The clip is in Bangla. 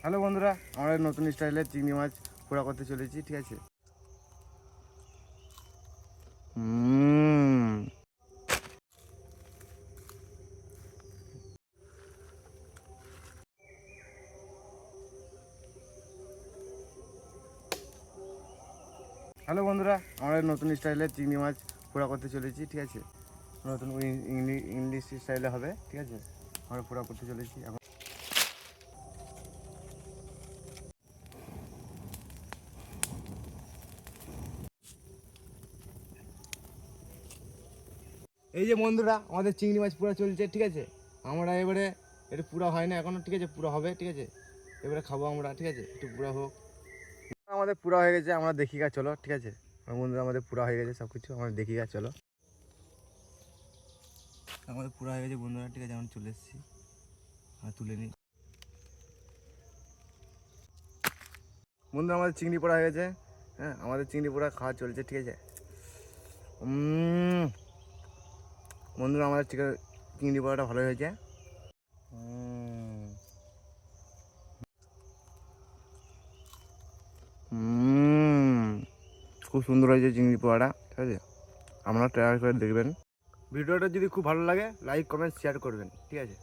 হ্যালো বন্ধুরা, আমরা নতুন স্টাইলের চিংড়ি মাছ পোড়া করতে চলেছি, ঠিক আছে। হ্যালো বন্ধুরা, আমরা নতুন স্টাইলের চিংড়ি মাছ পোড়া করতে চলেছি, ঠিক আছে। নতুন ইংলিশ স্টাইলে হবে, ঠিক আছে। আমরা পোড়া করতে চলেছি এখন। এই যে বন্ধুরা, আমাদের চিংড়ি মাছ পোড়া চলছে, ঠিক আছে। আমরা এবারে এটা পুরা হয় না এখনো, ঠিক আছে, পুরা হবে, ঠিক আছে। এবারে খাবো আমরা, ঠিক আছে, একটু পুরা হোক। আমাদের পুরা হয়ে গেছে, আমরা দেখি গা, চলো, ঠিক আছে। বন্ধুরা আমাদের পুরা হয়ে গেছে সব কিছু, আমরা দেখি গা, চলো। আমাদের পুরা হয়ে গেছে বন্ধুরা, ঠিক আছে। আমরা চলে এসেছি, তুলে নিই। বন্ধুরা আমাদের চিংড়ি পোড়া হয়ে গেছে। হ্যাঁ, আমাদের চিংড়ি পোড়া খাওয়া চলছে, ঠিক আছে। বন্ধুরা আমাদের চিংড়ি পোড়াটা ভালো হয়েছে। খুব সুন্দর হয়েছে চিংড়ি পোড়াটা, ঠিক আছে। আপনারা ট্রাই করে দেখবেন। ভিডিওটা যদি খুব ভালো লাগে লাইক কমেন্ট শেয়ার করবেন, ঠিক আছে।